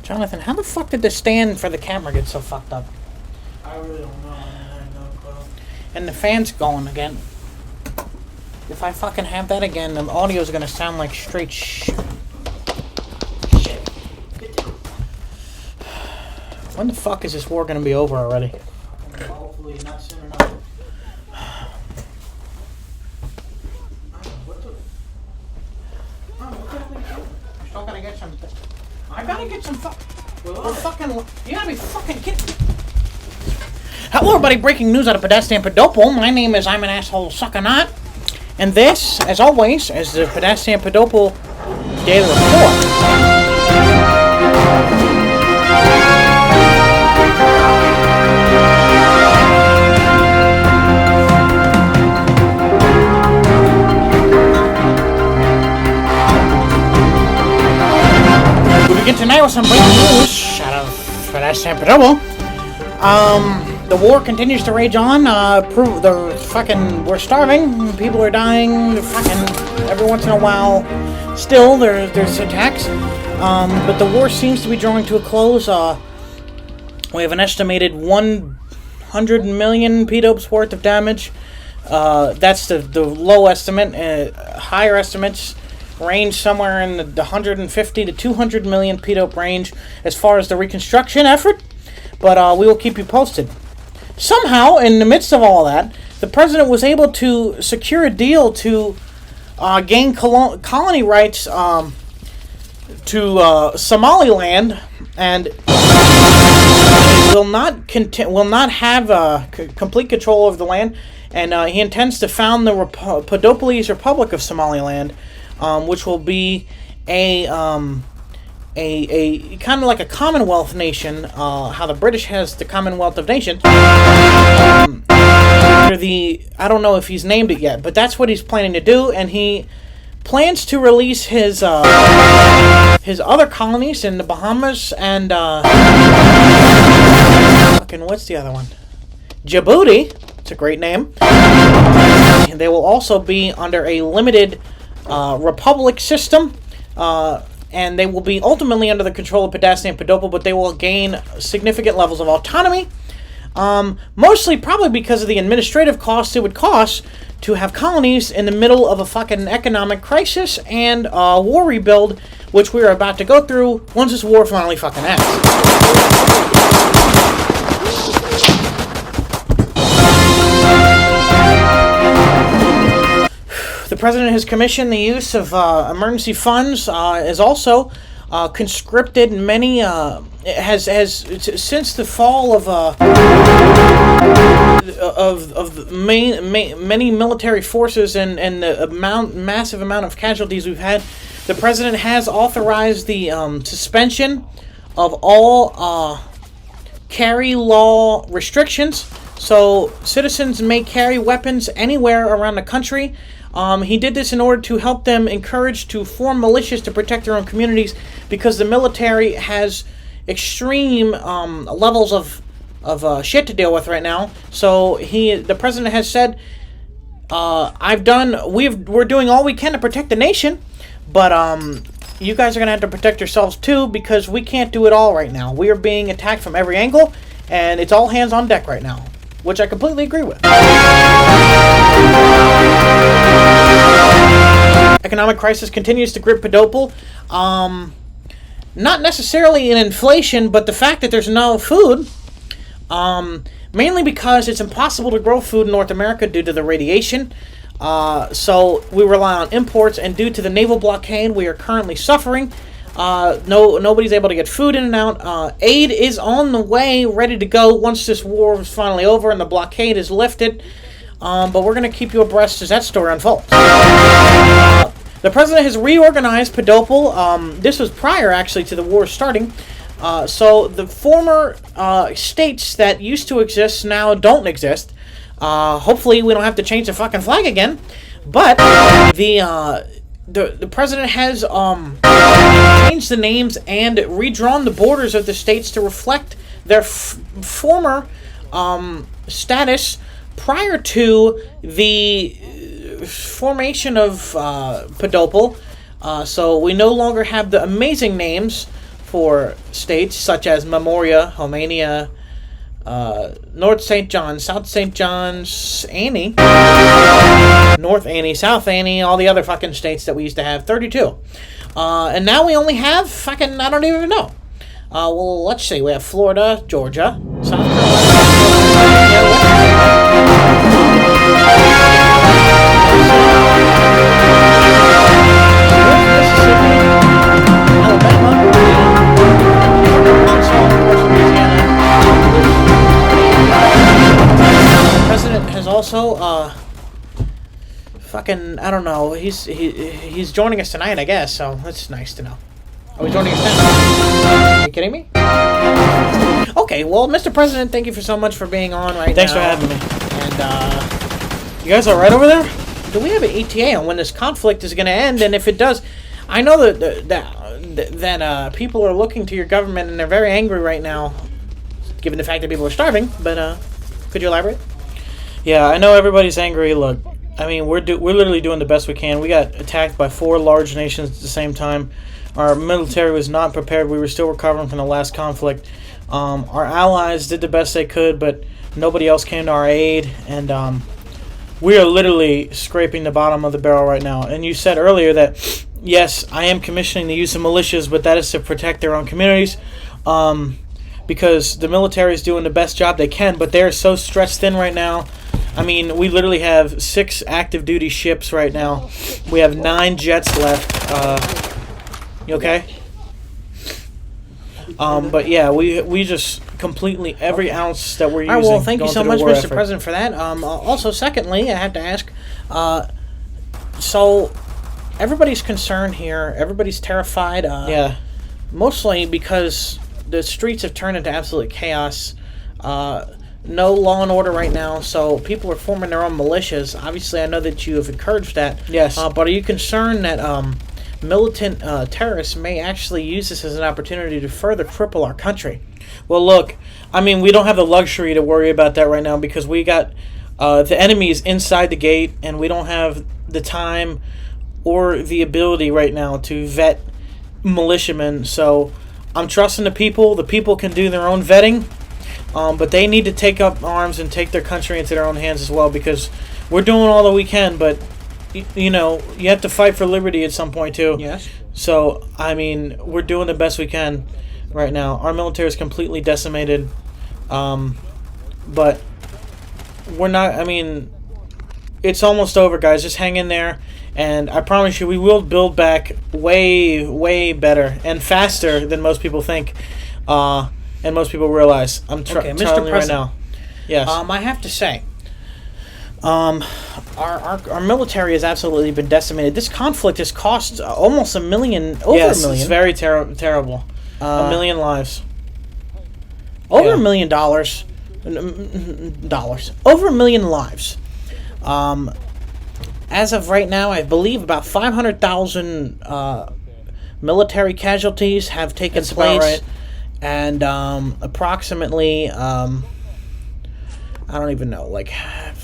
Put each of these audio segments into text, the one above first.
Jonathan, how the fuck did the stand for the camera get so fucked up? I really don't know. I have no clue. And the fan's going again. If I fucking have that again, the audio's gonna sound like straight shit. When the fuck is this war gonna be over already? Hopefully not soon enough. Still gotta get some. I gotta get some fucking. You gotta be fucking kidding. Hello, everybody! Breaking news out of Pedatstanpedople. My name is I'm an asshole sucker not, and this, as always, is the Pedatstanpedople Daily Report. We begin tonight with some breaking news. Shout out Pedatstanpedople. The war continues to rage on. We're starving. People are dying. Every once in a while, still there's attacks. But the war seems to be drawing to a close. We have an estimated 100 million pedopes worth of damage. That's the low estimate. Higher estimates range somewhere in the 150 to 200 million pedope range as far as the reconstruction effort. But we will keep you posted. Somehow, in the midst of all that, the president was able to secure a deal to gain colony rights to Somaliland, and will not have complete control over the land. And he intends to found the Pedopolese Republic of Somaliland, which will be a kind of like a Commonwealth nation, how the British has the Commonwealth of Nations. I don't know if he's named it yet, but that's what he's planning to do, and he plans to release his other colonies in the Bahamas and what's the other one? Djibouti. It's a great name. They will also be under a limited republic system. And they will be ultimately under the control of Pedatstanpedople, but they will gain significant levels of autonomy. Mostly probably because of the administrative costs it would cost to have colonies in the middle of a fucking economic crisis and war rebuild, which we are about to go through once this war finally fucking ends. The president has commissioned the use of emergency funds. Is also conscripted many. Since the fall of many military forces and the massive amount of casualties we've had, the president has authorized the suspension of all carry law restrictions. So citizens may carry weapons anywhere around the country. He did this in order to help them encourage to form militias to protect their own communities, because the military has extreme levels of shit to deal with right now. So the president has said, we're doing all we can to protect the nation, but you guys are gonna have to protect yourselves too, because we can't do it all right now. We are being attacked from every angle, and it's all hands on deck right now, which I completely agree with. Economic crisis continues to grip Pedople. Not necessarily in inflation, but the fact that there's no food. Mainly because it's impossible to grow food in North America due to the radiation. So we rely on imports, and due to the naval blockade, we are currently suffering. Nobody's able to get food in and out. Aid is on the way, ready to go once this war is finally over and the blockade is lifted. But we're going to keep you abreast as that story unfolds. The president has reorganized Pedople. This was prior, actually, to the war starting. So the former states that used to exist now don't exist. Hopefully we don't have to change the fucking flag again. But the president has changed the names and redrawn the borders of the states to reflect their former status prior to the formation of Pedople. So we no longer have the amazing names for states such as Memoria, Romania, North St. John, South St. John's, Annie, North Annie, South Annie, all the other fucking states that we used to have, 32. And now we only have fucking, I don't even know. Well, let's see. We have Florida, Georgia, South The president has also, fucking, I don't know. He's joining us tonight, I guess. So that's nice to know. Are we joining us tonight? Are you kidding me? Okay, well, Mr. President, thank you so much for being on right Thanks now. for having me. And, You guys all right over there? do we have an ETA on when this conflict is going to end? And if it does, I know that people are looking to your government and they're very angry right now, given the fact that people are starving. But could you elaborate? Yeah, I know everybody's angry. Look, I mean, we're literally doing the best we can. We got attacked by 4 large nations at the same time. Our military was not prepared. We were still recovering from the last conflict. Our allies did the best they could, but nobody else came to our aid. And we are literally scraping the bottom of the barrel right now. And you said earlier that, yes, I am commissioning the use of militias, but that is to protect their own communities. Because the military is doing the best job they can, but they're so stretched thin right now. I mean, we literally have 6 active duty ships right now. We have 9 jets left. You okay? But yeah, we just completely every ounce that we're using. All right, well, thank you going so to the much, war Mr. effort. President, for that. Also, secondly, I have to ask, so everybody's concerned here. Everybody's terrified. Yeah. Mostly because the streets have turned into absolute chaos. No law and order right now, so people are forming their own militias. Obviously, I know that you have encouraged that. Yes. But are you concerned that militant terrorists may actually use this as an opportunity to further cripple our country? Well, look, I mean, we don't have the luxury to worry about that right now because we got the enemies inside the gate, and we don't have the time or the ability right now to vet militiamen. So I'm trusting the people. The people can do their own vetting, but they need to take up arms and take their country into their own hands as well, because we're doing all that we can, but you know, you have to fight for liberty at some point too. Yes. So, I mean, we're doing the best we can right now. Our military is completely decimated, but we're not, I mean, it's almost over, guys. Just hang in there, and I promise you, we will build back way, way better and faster than most people think, and most people realize. I'm Okay, Mr. telling you right President. now. Yes. I have to say, our military has absolutely been decimated. This conflict has cost almost over a million. It's very terrible. A million lives. Over Yeah. $1 million. Over 1 million lives. As of right now, I believe about 500,000 military casualties have taken That's about place. right. And approximately, I don't even know, like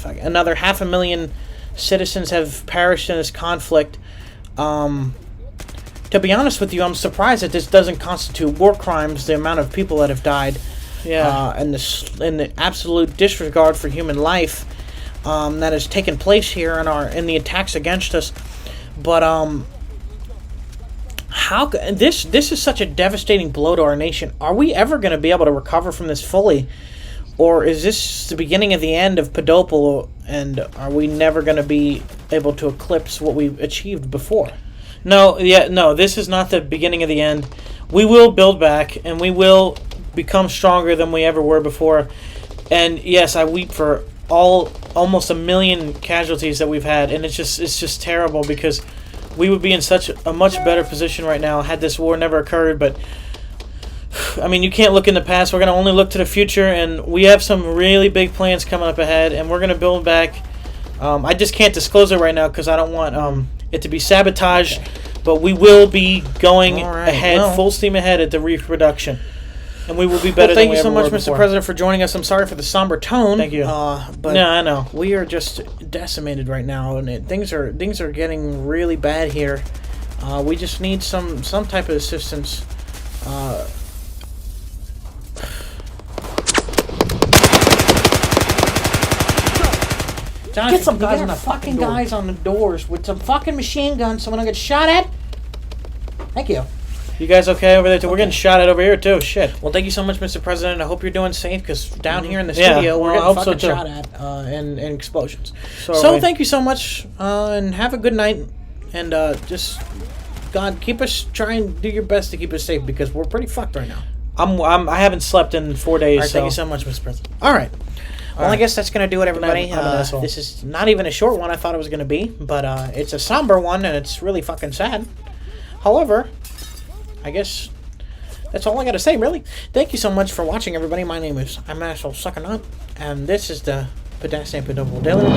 another 500,000 citizens have perished in this conflict. To be honest with you, I'm surprised that this doesn't constitute war crimes, the amount of people that have died. Yeah. And the absolute disregard for human life that has taken place here in the attacks against us. But this is such a devastating blow to our nation. Are we ever going to be able to recover from this fully? Or is this the beginning of the end of Pedople, and are we never going to be able to eclipse what we achieved before? No, this is not the beginning of the end. We will build back, and we will become stronger than we ever were before. And yes, I weep for almost 1 million casualties that we've had, and it's just terrible, because we would be in such a much better position right now had this war never occurred. But I mean, you can't look in the past. We're going to only look to the future, and we have some really big plans coming up ahead, and we're going to build back. I just can't disclose it right now because I don't want it to be sabotaged, but we will be going ahead, full steam ahead at the reproduction, and we will be better than we ever were Thank you so much, Mr. before. President, for joining us. I'm sorry for the somber tone. Thank you. But No, I know. we are just decimated right now, and things are getting really bad here. We just need some type of assistance Jonathan, Get some guys on on the the fucking door. guys on the doors with some fucking machine guns. Someone will get shot at. Thank you. You guys okay over there too? We're getting shot at over here too. Shit. Well, thank you so much, Mr. President. I hope you're doing safe because down here in the Yeah, studio, we're well, I getting hope so, fucking too. shot at and explosions. So So are we. thank you so much, and have a good night. And just God, try and do your best to keep us safe because we're pretty fucked right now. I haven't slept in 4 days. All right, thank you so much, Mr. President. All right. Well, I right. guess that's going to do it, everybody. I'm an asshole. This is not even a short one I thought it was going to be, but it's a somber one, and it's really fucking sad. However, I guess that's all I got to say, really. Thank you so much for watching, everybody. My name is I'm Asshole Sucking Up, and this is the Pedatstanpedople Daily.